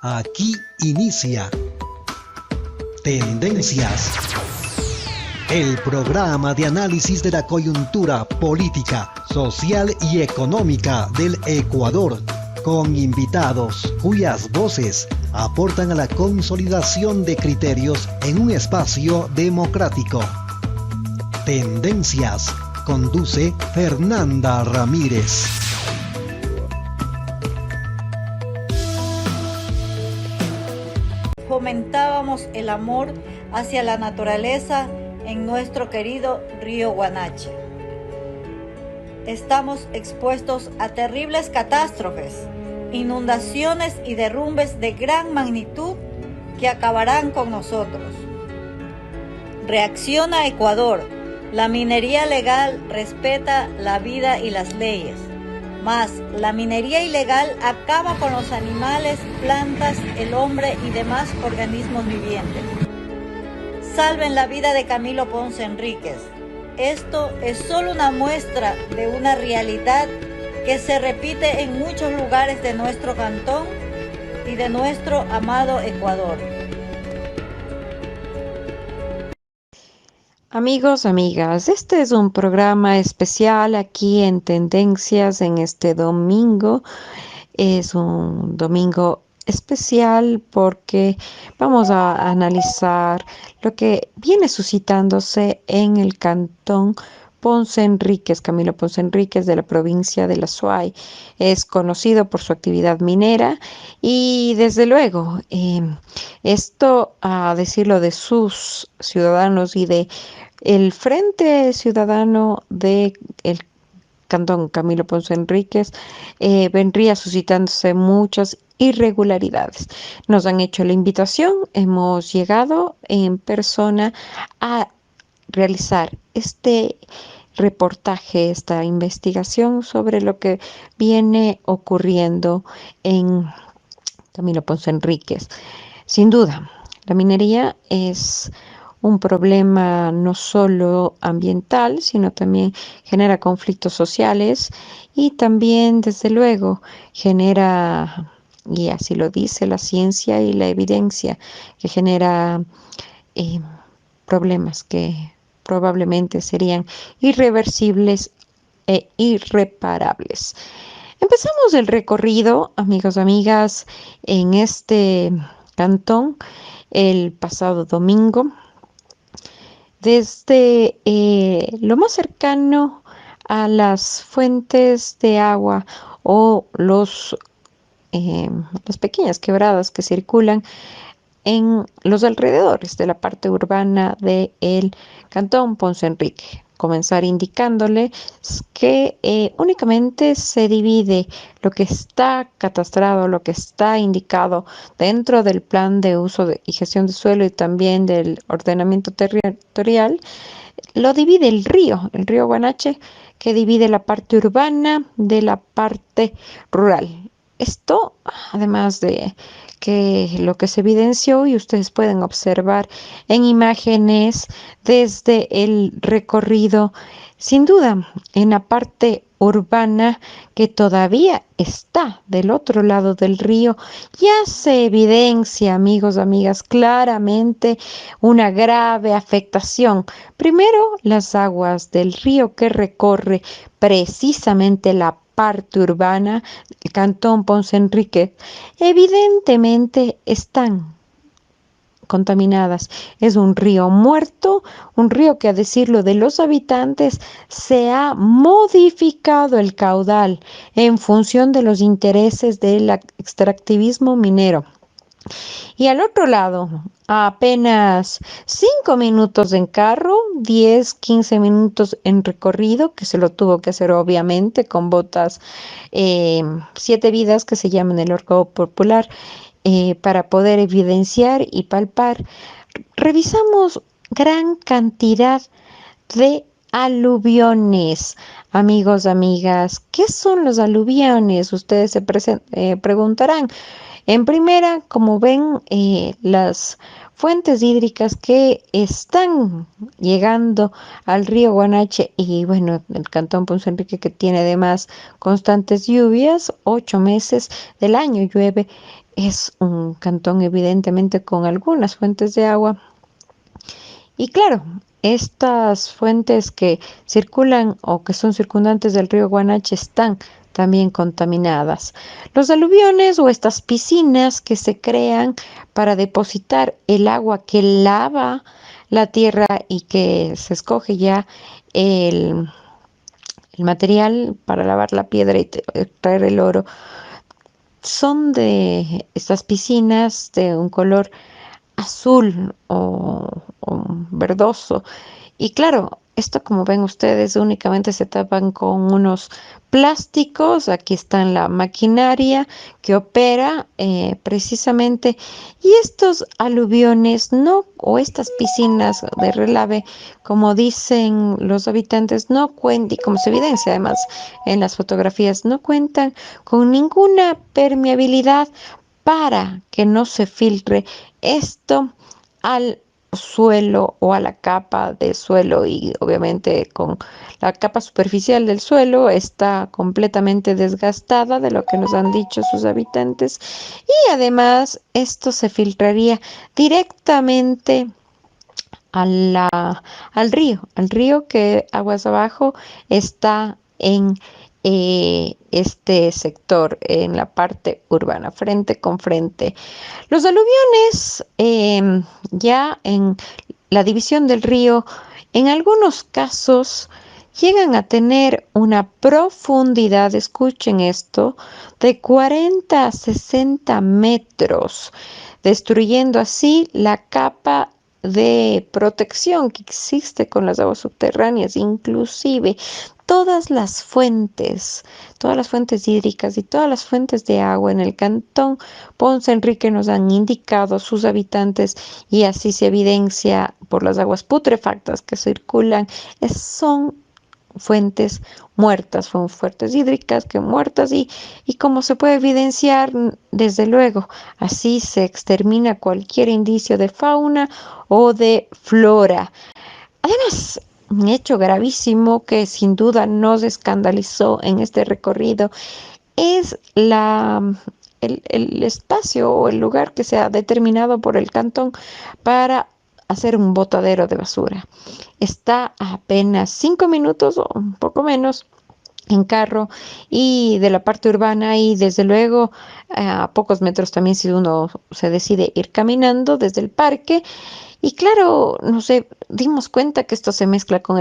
Aquí inicia Tendencias, el programa de análisis de la coyuntura política, social y económica del Ecuador, con invitados cuyas voces aportan a la consolidación de criterios en un espacio democrático. Tendencias, conduce Fernanda Ramírez. Fomentábamos el amor hacia la naturaleza en nuestro querido río Guanache. Estamos expuestos a terribles catástrofes, inundaciones y derrumbes de gran magnitud que acabarán con nosotros. Reacciona Ecuador. La minería legal respeta la vida y las leyes, mas la minería ilegal acaba con los animales, plantas, el hombre y demás organismos vivientes. Salven la vida de Camilo Ponce Enríquez. Esto es solo una muestra de una realidad que se repite en muchos lugares de nuestro cantón y de nuestro amado Ecuador. Amigos, amigas, este es un programa especial aquí en Tendencias en este domingo. Es un domingo especial porque vamos a analizar lo que viene suscitándose en el cantón Ponce Enríquez. Camilo Ponce Enríquez, de la provincia de La Suay, es conocido por su actividad minera y desde luego esto, a decirlo de sus ciudadanos y de el Frente Ciudadano de el Cantón Camilo Ponce Enríquez, vendría suscitándose muchas irregularidades. Nos han hecho la invitación, hemos llegado en persona a realizar este reportaje, esta investigación sobre lo que viene ocurriendo en Camilo Ponce Enríquez. Sin duda, la minería es un problema no solo ambiental, sino también genera conflictos sociales y también, desde luego, genera, y así lo dice la ciencia y la evidencia, que genera problemas que probablemente serían irreversibles e irreparables. Empezamos el recorrido, amigos, amigas, en este cantón el pasado domingo, desde lo más cercano a las fuentes de agua o las pequeñas quebradas que circulan en los alrededores de la parte urbana del cantón Ponce Enríquez. Comenzar indicándole que únicamente se divide lo que está catastrado, lo que está indicado dentro del plan de uso y gestión de suelo y también del ordenamiento territorial. Lo divide el río Guanache, que divide la parte urbana de la parte rural. Esto, además de que lo que se evidenció y ustedes pueden observar en imágenes desde el recorrido, sin duda, en la parte urbana que todavía está del otro lado del río, ya se evidencia, amigos, amigas, claramente una grave afectación. Primero, las aguas del río que recorre precisamente la parte urbana, el cantón Ponce Enríquez, evidentemente están contaminadas. Es un río muerto, un río que, a decirlo de los habitantes, se ha modificado el caudal en función de los intereses del extractivismo minero. Y al otro lado, a apenas 5 minutos en carro, 10, 15 minutos en recorrido, que se lo tuvo que hacer obviamente con botas 7 vidas, que se llaman el Orco Popular, para poder evidenciar y palpar. Revisamos gran cantidad de aluviones. Amigos, amigas, ¿qué son los aluviones? Ustedes se preguntarán. En primera, como ven, las fuentes hídricas que están llegando al río Guanache y bueno, el cantón Ponce Enrique, que tiene además constantes lluvias, 8 meses del año llueve, es un cantón evidentemente con algunas fuentes de agua. Y claro, estas fuentes que circulan o que son circundantes del río Guanache están también contaminadas. Los aluviones o estas piscinas que se crean para depositar el agua que lava la tierra y que se escoge ya el, el material para lavar la piedra y traer el oro, son de estas piscinas de un color azul o verdoso. Y claro, esto como ven ustedes únicamente se tapan con unos plásticos. Aquí está la maquinaria que opera precisamente. Y estos aluviones no, o estas piscinas de relave, como dicen los habitantes, no cuentan, y como se evidencia además en las fotografías, no cuentan con ninguna permeabilidad para que no se filtre esto al suelo o a la capa de suelo, y obviamente con la capa superficial del suelo está completamente desgastada de lo que nos han dicho sus habitantes, y además esto se filtraría directamente a al río que aguas abajo está en este sector, en la parte urbana, frente con frente. Los aluviones, ya en la división del río, en algunos casos llegan a tener una profundidad, escuchen esto, de 40 a 60 metros, destruyendo así la capa de protección que existe con las aguas subterráneas. Inclusive todas las fuentes hídricas y todas las fuentes de agua en el cantón Ponce Enrique nos han indicado sus habitantes, y así se evidencia por las aguas putrefactas que circulan, son fuentes muertas, son fuentes hídricas que muertas, y como se puede evidenciar, desde luego, así se extermina cualquier indicio de fauna o de flora. Además, un hecho gravísimo que sin duda nos escandalizó en este recorrido es el espacio o el lugar que se ha determinado por el cantón para hacer un botadero de basura. Está a apenas 5 minutos o un poco menos en carro y de la parte urbana, y desde luego a pocos metros también si uno se decide ir caminando desde el parque. Y claro, no sé, dimos cuenta que esto se mezcla con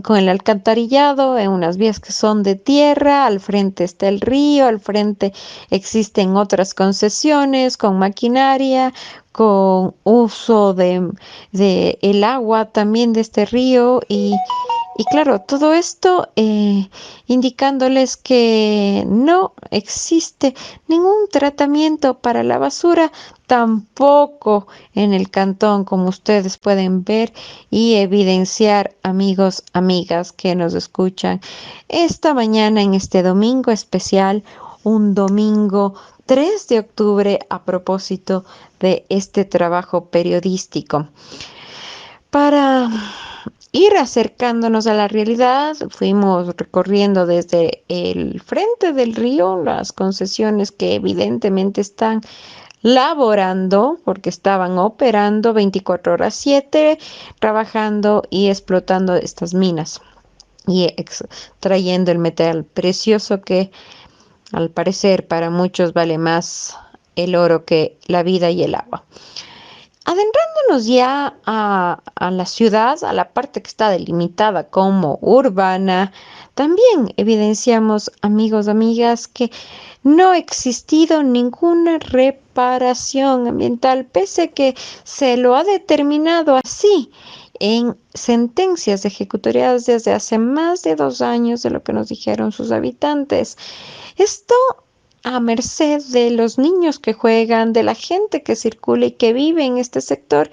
con el alcantarillado en unas vías que son de tierra. Al frente está el río, al frente existen otras concesiones con maquinaria, con uso de el agua también de este río, y claro, todo esto indicándoles que no existe ningún tratamiento para la basura, tampoco en el cantón, como ustedes pueden ver y evidenciar, amigos, amigas que nos escuchan esta mañana en este domingo especial, un domingo 3 de octubre, a propósito de este trabajo periodístico. Para ir acercándonos a la realidad, fuimos recorriendo desde el frente del río las concesiones que evidentemente están laborando, porque estaban operando 24 horas 7, trabajando y explotando estas minas y extrayendo el metal precioso que al parecer para muchos vale más el oro que la vida y el agua. Adentrándonos ya a la ciudad, a la parte que está delimitada como urbana, también evidenciamos, amigos, amigas, que no ha existido ninguna reparación ambiental, pese a que se lo ha determinado así en sentencias ejecutoriadas desde hace más de 2 años, de lo que nos dijeron sus habitantes. Esto a merced de los niños que juegan, de la gente que circula y que vive en este sector,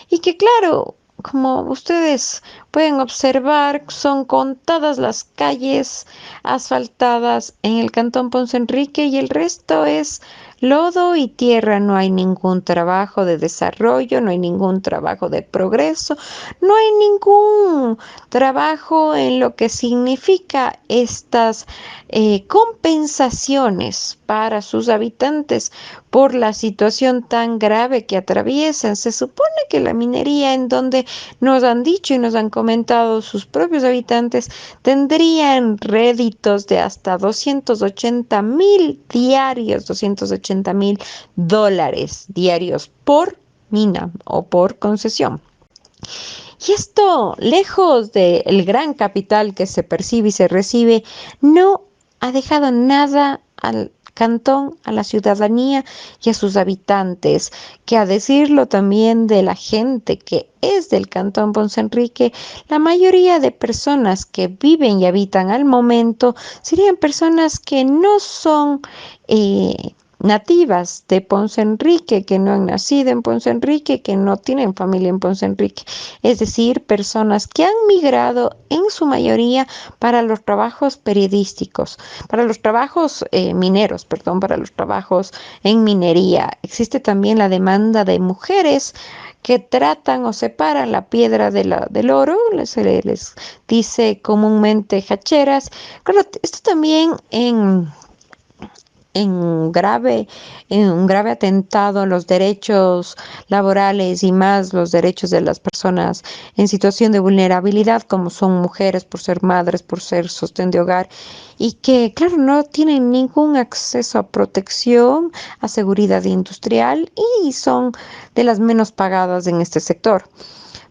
y que claro, como ustedes pueden observar, son contadas las calles asfaltadas en el cantón Ponce Enrique y el resto es lodo y tierra, no hay ningún trabajo de desarrollo, no hay ningún trabajo de progreso, no hay ningún trabajo en lo que significa estas compensaciones para sus habitantes por la situación tan grave que atraviesan. Se supone que la minería, en donde nos han dicho y nos han comentado sus propios habitantes, tendrían réditos de hasta 280,000 diarios, $280,000 diarios por mina o por concesión. Y esto, lejos del gran capital que se percibe y se recibe, no ha dejado nada al cantón, a la ciudadanía y a sus habitantes, que a decirlo también de la gente que es del cantón Ponce Enrique, la mayoría de personas que viven y habitan al momento serían personas que no son nativas de Ponce Enrique, que no han nacido en Ponce Enrique, que no tienen familia en Ponce Enrique, es decir, personas que han migrado en su mayoría para los trabajos periodísticos, para los trabajos mineros, perdón, para los trabajos en minería. Existe también la demanda de mujeres que tratan o separan la piedra del oro, se les dice comúnmente hacheras. Claro, esto también en un grave atentado a los derechos laborales y más los derechos de las personas en situación de vulnerabilidad, como son mujeres por ser madres, por ser sostén de hogar, y que, claro, no tienen ningún acceso a protección, a seguridad industrial y son de las menos pagadas en este sector.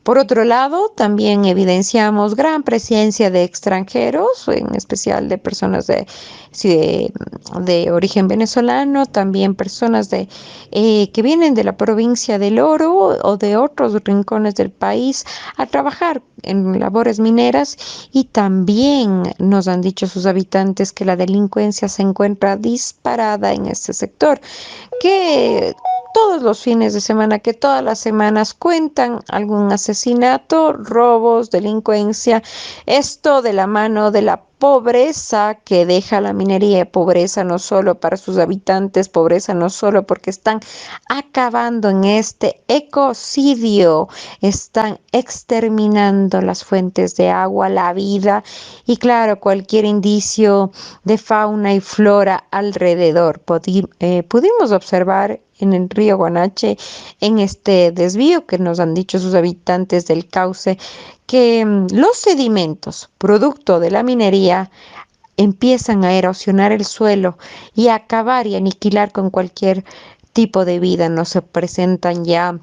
Por otro lado, también evidenciamos gran presencia de extranjeros, en especial de personas de origen venezolano, también personas que vienen de la provincia del Oro o de otros rincones del país a trabajar en labores mineras, y también nos han dicho sus habitantes que la delincuencia se encuentra disparada en este sector, que todos los fines de semana, que todas las semanas cuentan algún asesinato, robos, delincuencia, esto de la mano de la pobreza que deja la minería, pobreza no solo para sus habitantes, pobreza no solo porque están acabando en este ecocidio, están exterminando las fuentes de agua, la vida y claro, cualquier indicio de fauna y flora alrededor. Pudimos observar en el río Guanache, en este desvío que nos han dicho sus habitantes del cauce, que los sedimentos, producto de la minería, empiezan a erosionar el suelo y a acabar y aniquilar con cualquier tipo de vida. No se presentan ya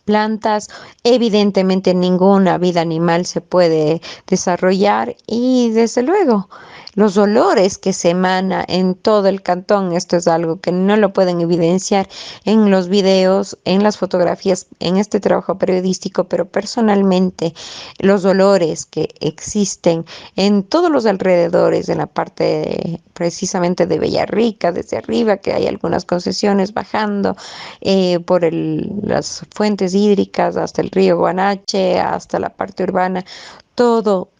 plantas, evidentemente ninguna vida animal se puede desarrollar y desde luego los olores que se emana en todo el cantón, esto es algo que no lo pueden evidenciar en los videos, en las fotografías, en este trabajo periodístico, pero personalmente los olores que existen en todos los alrededores, en la parte precisamente de Villarrica, desde arriba, que hay algunas concesiones bajando por las fuentes hídricas hasta el río Guanache, hasta la parte urbana, todo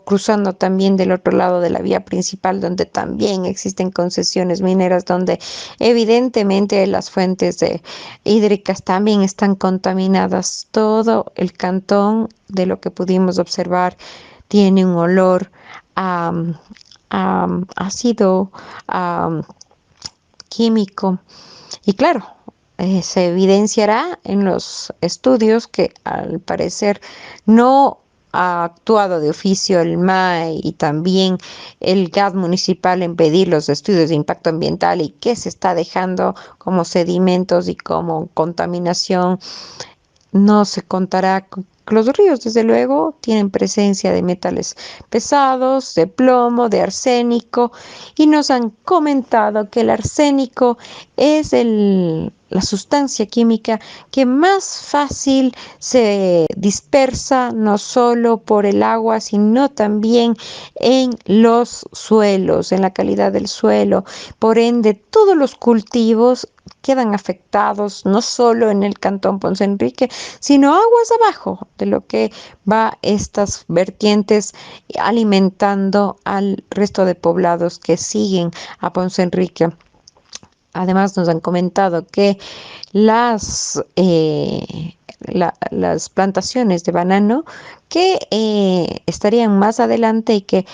cruzando también del otro lado de la vía principal, donde también existen concesiones mineras, donde evidentemente las fuentes hídricas también están contaminadas. Todo el cantón, de lo que pudimos observar, tiene un olor a ácido químico. Y claro, se evidenciará en los estudios que al parecer no ha actuado de oficio el MAE y también el GAD municipal en pedir los estudios de impacto ambiental y qué se está dejando como sedimentos y como contaminación. No se contará con los ríos, desde luego, tienen presencia de metales pesados, de plomo, de arsénico, y nos han comentado que el arsénico es la sustancia química que más fácil se dispersa no solo por el agua, sino también en los suelos, en la calidad del suelo. Por ende, todos los cultivos quedan afectados, no solo en el cantón Ponce Enrique, sino aguas abajo de lo que va estas vertientes alimentando al resto de poblados que siguen a Ponce Enrique. Además, nos han comentado que las, las plantaciones de banano que estarían más adelante y que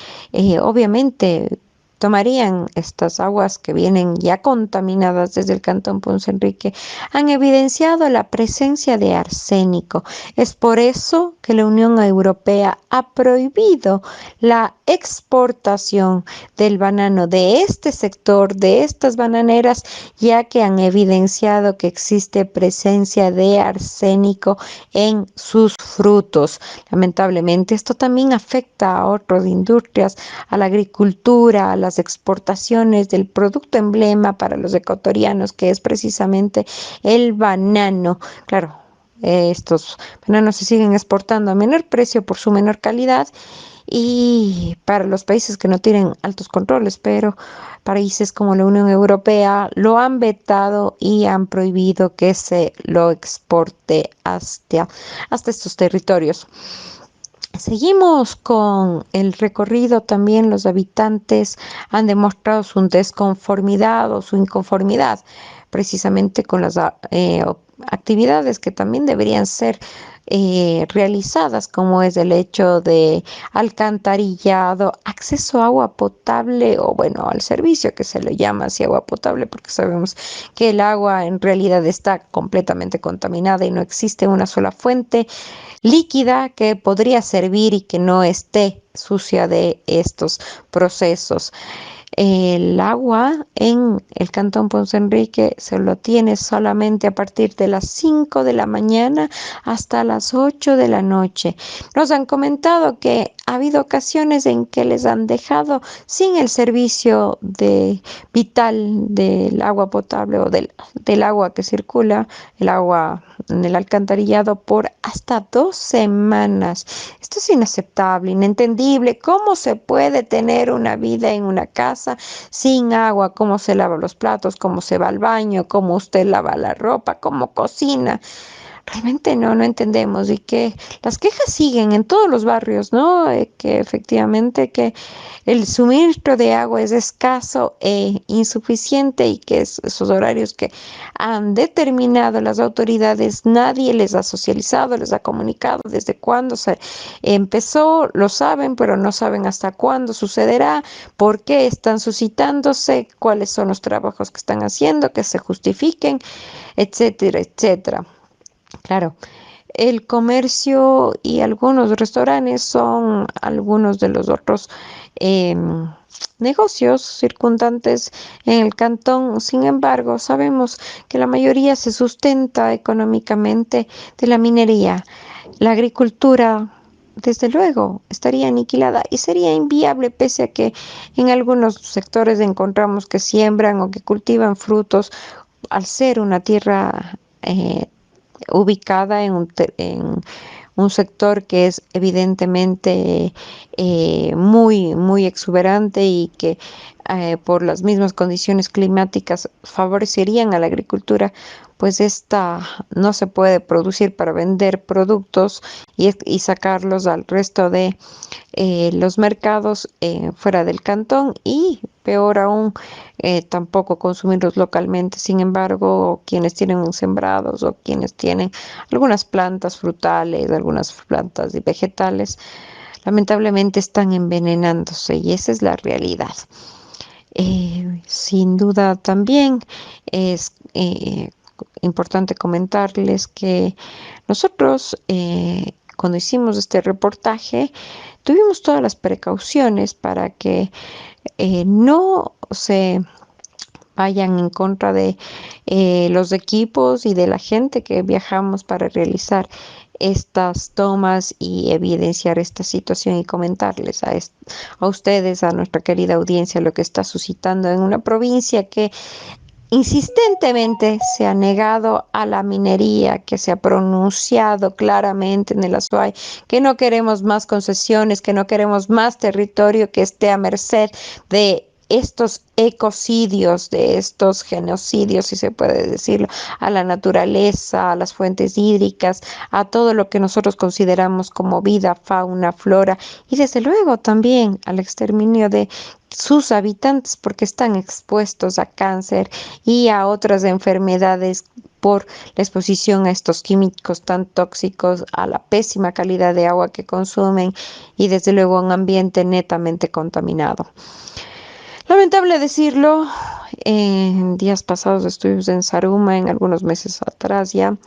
obviamente tomarían estas aguas que vienen ya contaminadas desde el Cantón Ponce Enrique, han evidenciado la presencia de arsénico. Es por eso que la Unión Europea ha prohibido la exportación del banano de este sector, de estas bananeras, ya que han evidenciado que existe presencia de arsénico en sus frutos. Lamentablemente, esto también afecta a otras industrias, a la agricultura, a las exportaciones del producto emblema para los ecuatorianos, que es precisamente el banano. Claro, estos bananos se siguen exportando a menor precio por su menor calidad y para los países que no tienen altos controles, pero países como la Unión Europea lo han vetado y han prohibido que se lo exporte hasta estos territorios. Seguimos con el recorrido. También los habitantes han demostrado su desconformidad o su inconformidad precisamente con las actividades que también deberían ser realizadas, como es el hecho de alcantarillado, acceso a agua potable o bueno, al servicio que se le llama así agua potable, porque sabemos que el agua en realidad está completamente contaminada y no existe una sola fuente líquida que podría servir y que no esté sucia de estos procesos. El agua en el Cantón Ponce Enrique se lo tiene solamente a partir de las 5 de la mañana hasta las 8 de la noche. Nos han comentado que ha habido ocasiones en que les han dejado sin el servicio vital del agua potable o del agua que circula, el agua en el alcantarillado por hasta 2 semanas. Esto es inaceptable, inentendible. ¿Cómo se puede tener una vida en una casa sin agua? ¿Cómo se lava los platos? ¿Cómo se va al baño? ¿Cómo usted lava la ropa? ¿Cómo cocina? Realmente no entendemos, y que las quejas siguen en todos los barrios, ¿no? Que efectivamente que el suministro de agua es escaso e insuficiente y que esos horarios que han determinado las autoridades, nadie les ha socializado, les ha comunicado desde cuándo se empezó, lo saben, pero no saben hasta cuándo sucederá, por qué están suscitándose, cuáles son los trabajos que están haciendo, que se justifiquen, etcétera, etcétera. Claro, el comercio y algunos restaurantes son algunos de los otros negocios circundantes en el cantón. Sin embargo, sabemos que la mayoría se sustenta económicamente de la minería. La agricultura, desde luego, estaría aniquilada y sería inviable, pese a que en algunos sectores encontramos que siembran o que cultivan frutos, al ser una tierra ubicada en un sector que es evidentemente muy exuberante y que por las mismas condiciones climáticas favorecerían a la agricultura, pues esta no se puede producir para vender productos y sacarlos al resto de los mercados fuera del cantón, y peor aún, tampoco consumirlos localmente. Sin embargo, quienes tienen sembrados o quienes tienen algunas plantas frutales, algunas plantas vegetales, lamentablemente están envenenándose, y esa es la realidad. Sin duda también es importante comentarles que nosotros cuando hicimos este reportaje tuvimos todas las precauciones para que no se vayan en contra de los equipos y de la gente que viajamos para realizar estas tomas y evidenciar esta situación, y comentarles a ustedes, a nuestra querida audiencia, lo que está suscitando en una provincia que insistentemente se ha negado a la minería, que se ha pronunciado claramente en el Azuay que no queremos más concesiones, que no queremos más territorio que esté a merced de estos ecocidios, de estos genocidios, si se puede decirlo, a la naturaleza, a las fuentes hídricas, a todo lo que nosotros consideramos como vida, fauna, flora, y desde luego también al exterminio de sus habitantes, porque están expuestos a cáncer y a otras enfermedades por la exposición a estos químicos tan tóxicos, a la pésima calidad de agua que consumen y desde luego a un ambiente netamente contaminado. Lamentable decirlo, en días pasados estuvimos en Saruma, en algunos meses atrás ya.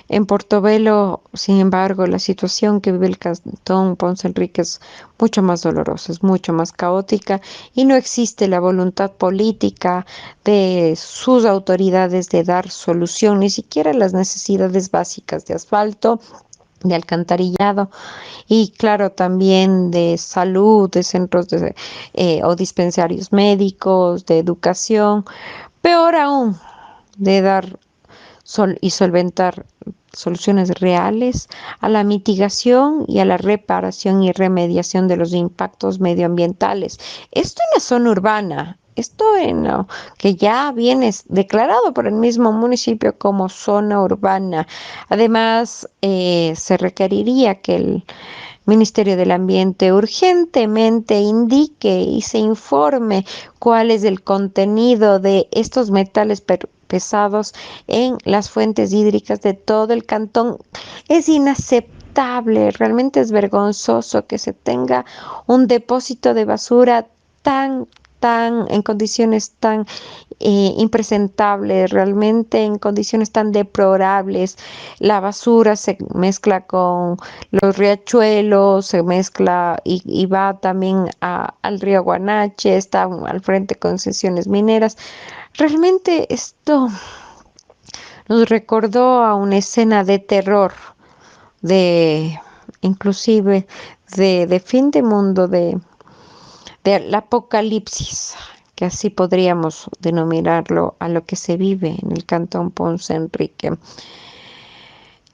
En Portobelo, sin embargo, la situación que vive el cantón Ponce Enrique es mucho más dolorosa, es mucho más caótica y no existe la voluntad política de sus autoridades de dar solución, ni siquiera a las necesidades básicas de asfalto, de alcantarillado y claro también de salud, de centros o dispensarios médicos, de educación, peor aún, de dar y solventar soluciones reales a la mitigación y a la reparación y remediación de los impactos medioambientales. Esto en la zona urbana, esto que ya viene declarado por el mismo municipio como zona urbana. Además, se requeriría que el Ministerio del Ambiente urgentemente indique y se informe cuál es el contenido de estos metales pesados en las fuentes hídricas de todo el cantón. Es inaceptable, realmente es vergonzoso que se tenga un depósito de basura en condiciones tan impresentables, realmente en condiciones tan deplorables. La basura se mezcla con los riachuelos, se mezcla y va también al río Guanache, está al frente de concesiones mineras. Realmente esto nos recordó a una escena de terror, de inclusive de fin de mundo, del apocalipsis, que así podríamos denominarlo a lo que se vive en el cantón Ponce Enrique.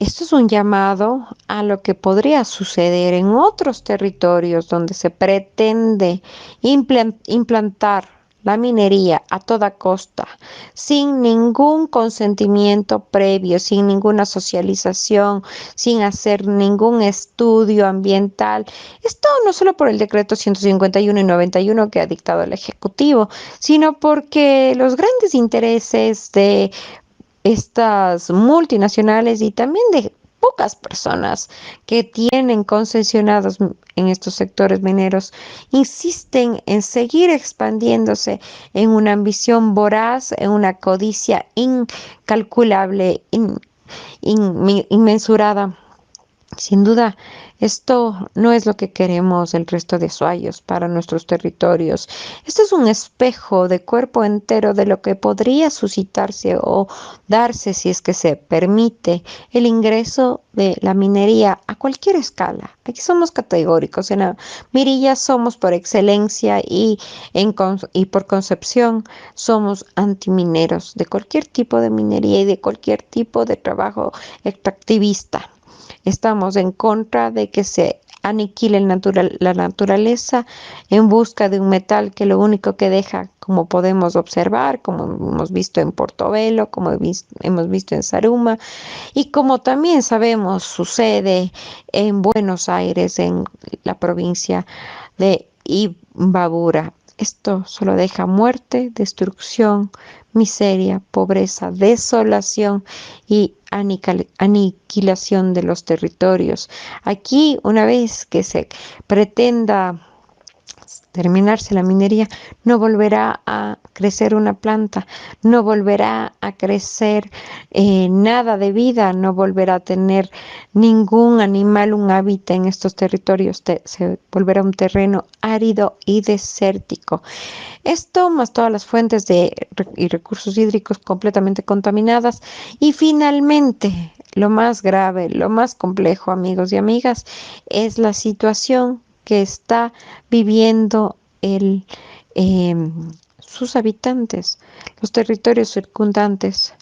Esto es un llamado a lo que podría suceder en otros territorios donde se pretende implantar la minería a toda costa, sin ningún consentimiento previo, sin ninguna socialización, sin hacer ningún estudio ambiental. Esto no solo por el decreto 151 y 91 que ha dictado el Ejecutivo, sino porque los grandes intereses de estas multinacionales y también de pocas personas que tienen concesionados en estos sectores mineros insisten en seguir expandiéndose en una ambición voraz, en una codicia incalculable, inmensurada. Sin duda, esto no es lo que queremos el resto de azuayos para nuestros territorios. Esto es un espejo de cuerpo entero de lo que podría suscitarse o darse si es que se permite el ingreso de la minería a cualquier escala. Aquí somos categóricos. En la mirilla somos por excelencia y por concepción somos antimineros de cualquier tipo de minería y de cualquier tipo de trabajo extractivista. Estamos en contra de que se aniquile la naturaleza en busca de un metal que lo único que deja, como podemos observar, como hemos visto en Portobelo, como hemos visto en Saruma y como también sabemos sucede en Buenos Aires, en la provincia de Imbabura. Esto solo deja muerte, destrucción, miseria, pobreza, desolación y aniquilación de los territorios. Aquí, una vez que se pretenda terminarse la minería, no volverá a crecer una planta, no volverá a crecer nada de vida, no volverá a tener ningún animal un hábitat en estos territorios, se volverá un terreno árido y desértico. Esto más todas las fuentes y recursos hídricos completamente contaminadas y finalmente lo más grave, lo más complejo, amigos y amigas, es la situación que está viviendo sus habitantes, los territorios circundantes,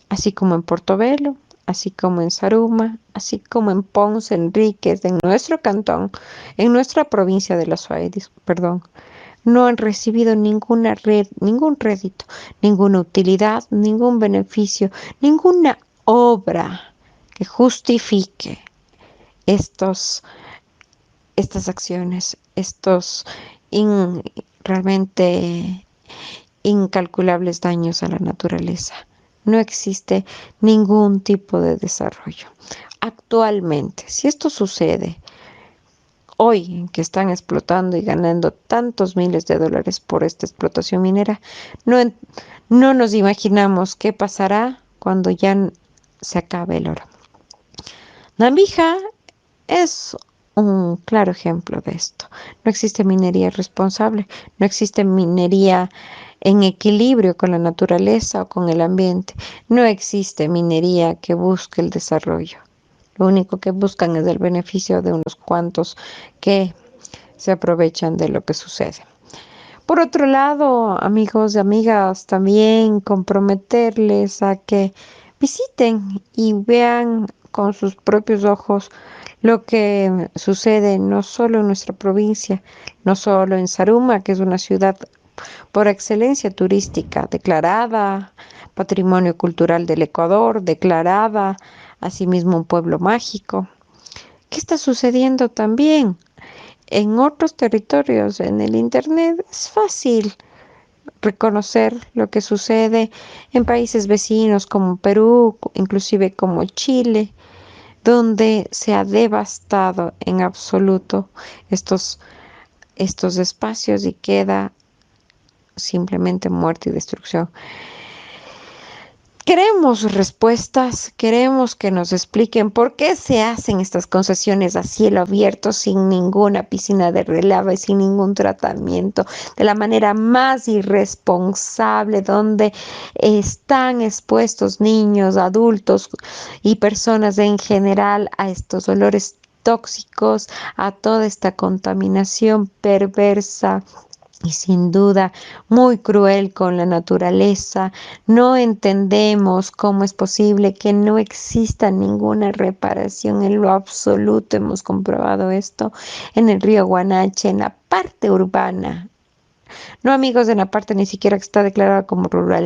así como en Portobelo, así como en Saruma, así como en Ponce Enríquez, en nuestro cantón, en nuestra provincia de La Suárez, no han recibido ningún rédito, ninguna utilidad, ningún beneficio, ninguna obra que justifique estas acciones, realmente incalculables daños a la naturaleza. No existe ningún tipo de desarrollo. Actualmente, si esto sucede hoy, en que están explotando y ganando tantos miles de dólares por esta explotación minera, no nos imaginamos qué pasará cuando ya se acabe el oro. Nambija es un claro ejemplo de esto. No existe minería responsable, no existe minería en equilibrio con la naturaleza o con el ambiente. No existe minería que busque el desarrollo. Lo único que buscan es el beneficio de unos cuantos que se aprovechan de lo que sucede. Por otro lado, amigos y amigas, también comprometerles a que visiten y vean con sus propios ojos lo que sucede no solo en nuestra provincia, no solo en Zaruma, que es una ciudad por excelencia turística, declarada Patrimonio Cultural del Ecuador, declarada asimismo un pueblo mágico. ¿Qué está sucediendo también en otros territorios? En el Internet es fácil reconocer lo que sucede en países vecinos como Perú, inclusive como Chile, donde se ha devastado en absoluto estos espacios y queda simplemente muerte y destrucción. Queremos respuestas, queremos que nos expliquen por qué se hacen estas concesiones a cielo abierto sin ninguna piscina de relave, sin ningún tratamiento, de la manera más irresponsable, donde están expuestos niños, adultos y personas en general a estos olores tóxicos, a toda esta contaminación perversa y sin duda muy cruel con la naturaleza. No entendemos cómo es posible que no exista ninguna reparación en lo absoluto. Hemos comprobado esto en el río Guanache, en la parte urbana. No, amigos, en la parte ni siquiera que está declarada como rural,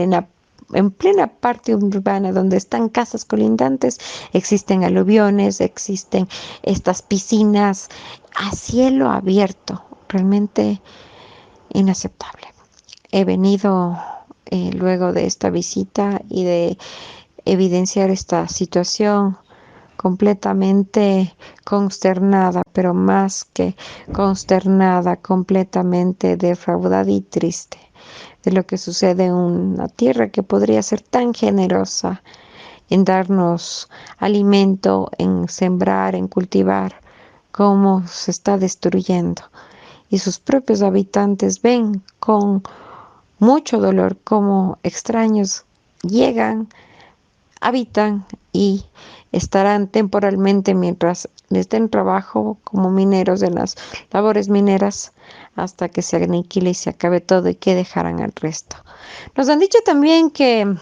en plena parte urbana, donde están casas colindantes, existen aluviones, existen estas piscinas a cielo abierto. Realmente inaceptable. He venido luego de esta visita y de evidenciar esta situación completamente consternada, pero más que consternada, completamente defraudada y triste de lo que sucede en una tierra que podría ser tan generosa en darnos alimento, en sembrar, en cultivar, como se está destruyendo. Y sus propios habitantes ven con mucho dolor cómo extraños llegan, habitan y estarán temporalmente mientras les den trabajo como mineros en las labores mineras hasta que se aniquile y se acabe todo y que dejarán al resto. Nos han dicho también que en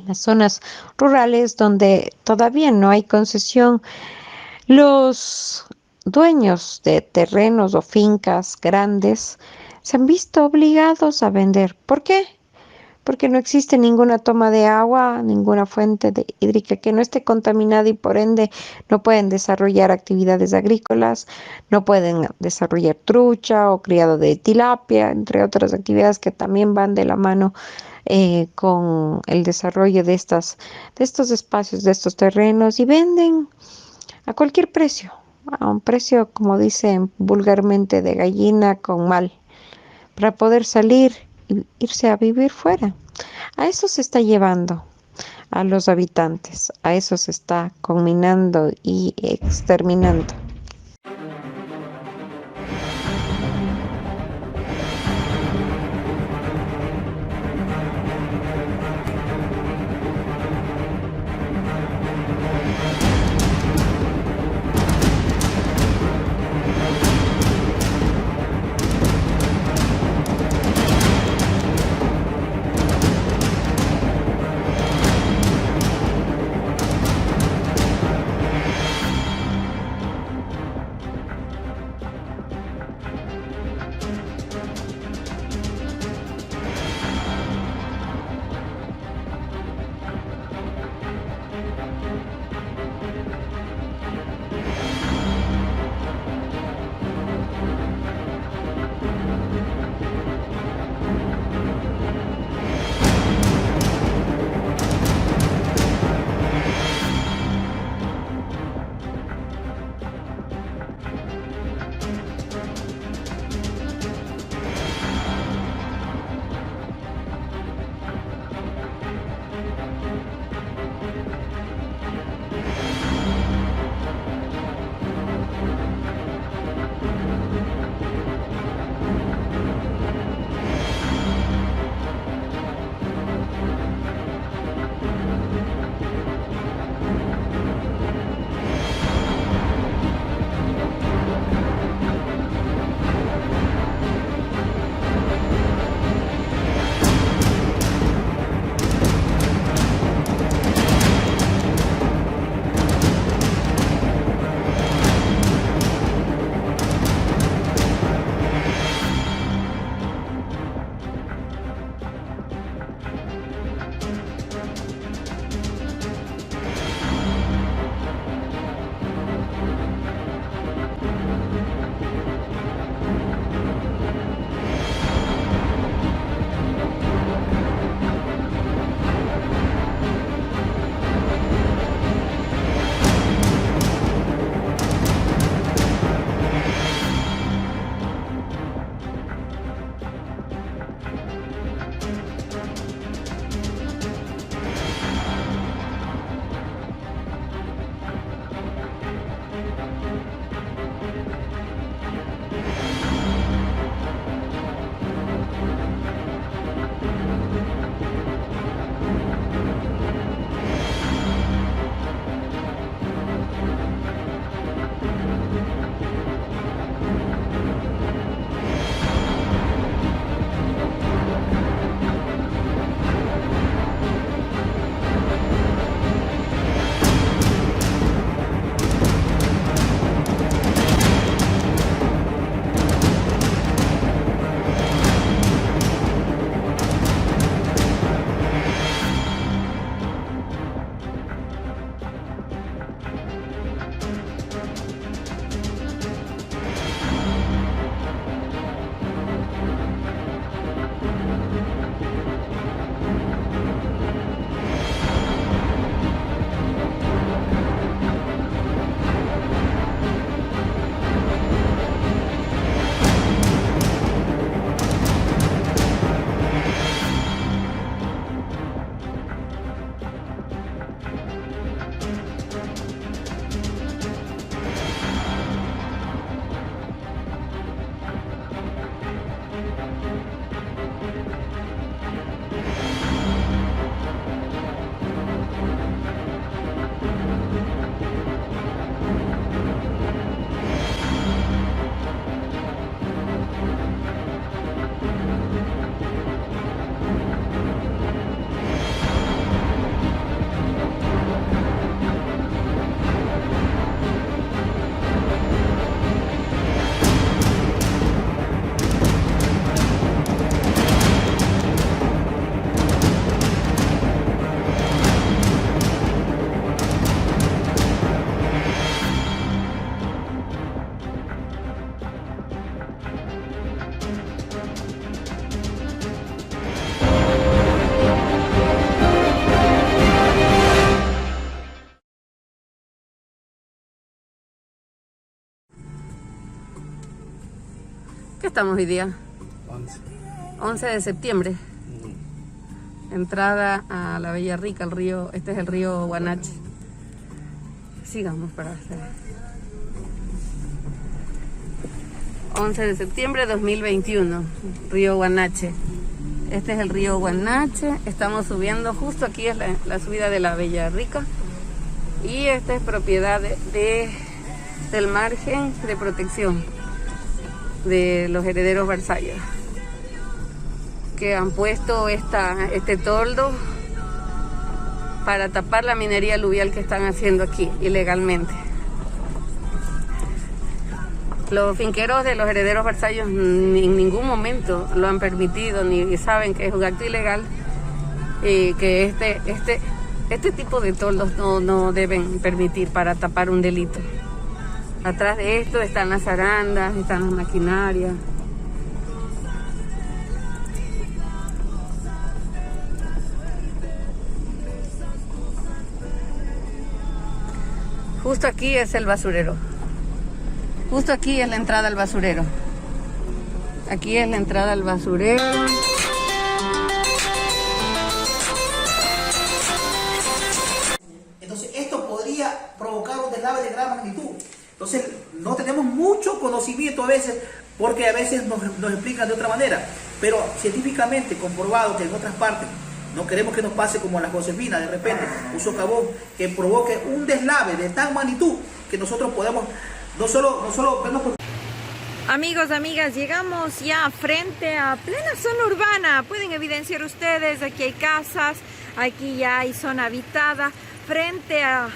las zonas rurales donde todavía no hay concesión, los dueños de terrenos o fincas grandes se han visto obligados a vender. ¿Por qué? Porque no existe ninguna toma de agua, ninguna fuente hídrica que no esté contaminada y por ende no pueden desarrollar actividades agrícolas, no pueden desarrollar trucha o criado de tilapia, entre otras actividades que también van de la mano con el desarrollo de estos espacios, de estos terrenos, y venden a cualquier precio, a un precio, como dicen vulgarmente, de gallina con mal, para poder salir e irse a vivir fuera. A eso se está llevando a los habitantes, a eso se está conminando y exterminando. estamos hoy día? 11 de septiembre. Entrada a la Bella Rica, el río, este es el río Guanache. Sigamos para hacer. 11 de septiembre de 2021, río Guanache. Este es el río Guanache, estamos subiendo, justo aquí es la subida de la Bella Rica. Y esta es propiedad del margen de protección de los herederos Barzallo, que han puesto este toldo para tapar la minería aluvial que están haciendo aquí ilegalmente. Los finqueros de los herederos Barzallo en ningún momento lo han permitido, ni saben que es un acto ilegal y que este tipo de toldos no deben permitir para tapar un delito. Atrás de esto están las zarandas, están las maquinarias. Justo aquí es el basurero. Justo aquí es la entrada al basurero. Aquí es la entrada al basurero. Entonces esto podría provocar un deslave de gran magnitud. Entonces no tenemos mucho conocimiento a veces, porque a veces nos explican de otra manera. Pero científicamente comprobado que en otras partes, no queremos que nos pase como a la Josefina, de repente un socavón que provoque un deslave de tal magnitud que nosotros podemos no solo vernos por... Amigos, amigas, llegamos ya frente a plena zona urbana. Pueden evidenciar ustedes, aquí hay casas, aquí ya hay zona habitada, frente al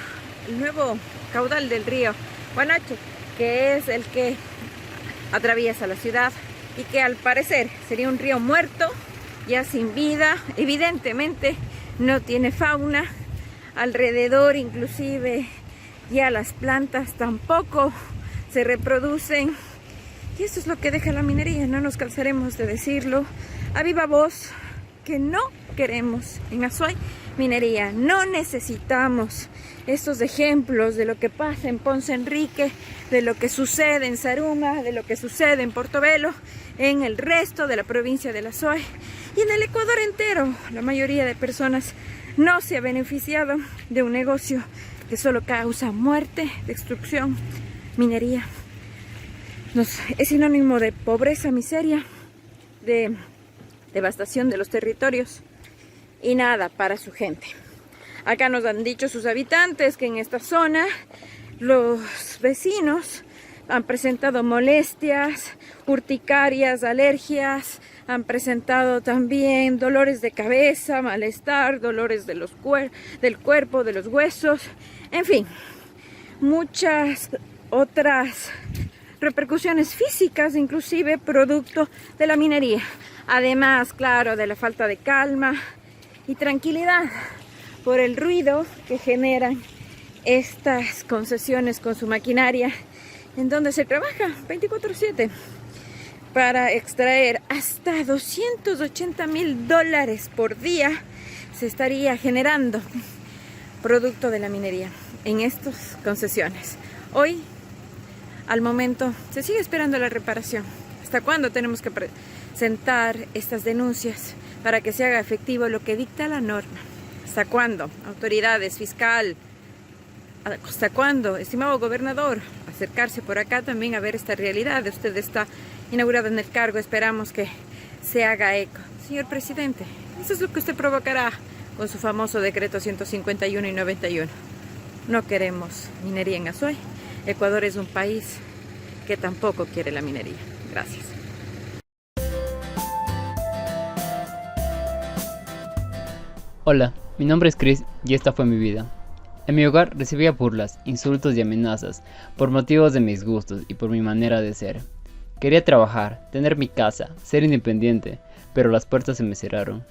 nuevo caudal del río Guanache, que es el que atraviesa la ciudad y que al parecer sería un río muerto, ya sin vida. Evidentemente no tiene fauna alrededor, inclusive ya las plantas tampoco se reproducen. Y esto es lo que deja la minería, no nos cansaremos de decirlo a viva voz, que no queremos en Azuay minería. No necesitamos estos ejemplos de lo que pasa en Ponce Enrique, de lo que sucede en Zaruma, de lo que sucede en Portobelo, en el resto de la provincia de Azuay y en el Ecuador entero. La mayoría de personas no se ha beneficiado de un negocio que solo causa muerte, destrucción, minería. Es sinónimo de pobreza, miseria, de devastación de los territorios y nada para su gente. Acá nos han dicho sus habitantes que en esta zona los vecinos han presentado molestias, urticarias, alergias, han presentado también dolores de cabeza, malestar, dolores de del cuerpo, de los huesos, en fin, muchas otras repercusiones físicas, inclusive producto de la minería. Además, claro, de la falta de calma y tranquilidad por el ruido que generan estas concesiones con su maquinaria, en donde se trabaja 24/7 para extraer hasta $280,000 por día. Se estaría generando producto de la minería en estas concesiones. Hoy, al momento, se sigue esperando la reparación. ¿Hasta cuándo tenemos que presentar estas denuncias para que se haga efectivo lo que dicta la norma? ¿Hasta cuándo? Autoridades, fiscal, ¿hasta cuándo? Estimado gobernador, acercarse por acá también a ver esta realidad. Usted está inaugurado en el cargo, esperamos que se haga eco. Señor presidente, eso es lo que usted provocará con su famoso decreto 151 y 91. No queremos minería en Azuay. Ecuador es un país que tampoco quiere la minería. Gracias. Hola, mi nombre es Chris y esta fue mi vida. En mi hogar recibía burlas, insultos y amenazas por motivos de mis gustos y por mi manera de ser. Quería trabajar, tener mi casa, ser independiente, pero las puertas se me cerraron.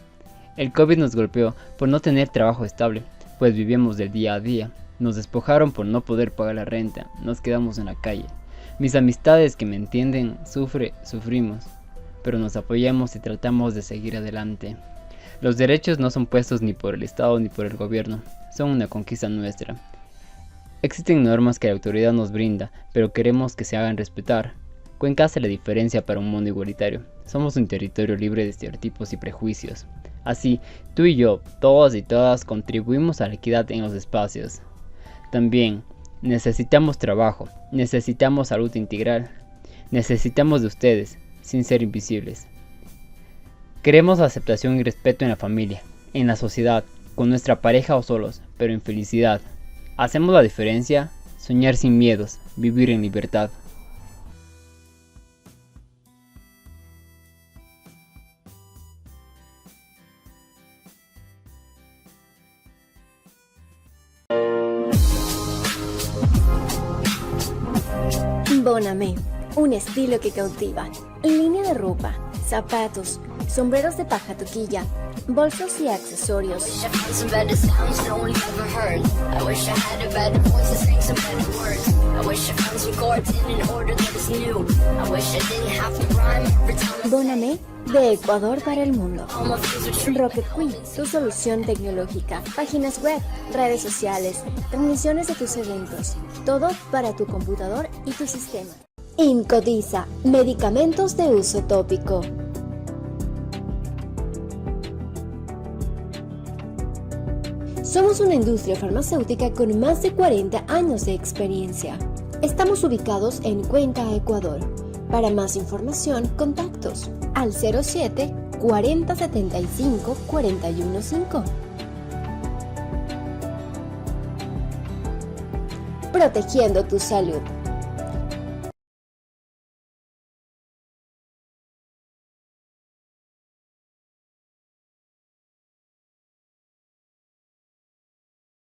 El COVID nos golpeó por no tener trabajo estable, pues vivíamos del día a día. Nos despojaron por no poder pagar la renta, nos quedamos en la calle. Mis amistades que me entienden sufrimos, pero nos apoyamos y tratamos de seguir adelante. Los derechos no son puestos ni por el Estado ni por el gobierno, son una conquista nuestra. Existen normas que la autoridad nos brinda, pero queremos que se hagan respetar. Cuenca hace la diferencia para un mundo igualitario. Somos un territorio libre de estereotipos y prejuicios. Así, tú y yo, todos y todas, contribuimos a la equidad en los espacios. También, necesitamos trabajo, necesitamos salud integral, necesitamos de ustedes, sin ser invisibles. Queremos aceptación y respeto en la familia, en la sociedad, con nuestra pareja o solos, pero en felicidad. Hacemos la diferencia, soñar sin miedos, vivir en libertad. Bonamé, un estilo que cautiva. Línea de ropa, zapatos, sombreros de paja toquilla, bolsos y accesorios. Bonamé, de Ecuador para el mundo. Rocket Queen, tu solución tecnológica. Páginas web, redes sociales, transmisiones de tus eventos. Todo para tu computador y tu sistema. Incodiza, medicamentos de uso tópico. Somos una industria farmacéutica con más de 40 años de experiencia. Estamos ubicados en Cuenca, Ecuador. Para más información, contactos al 07 40 75 415. Protegiendo tu salud.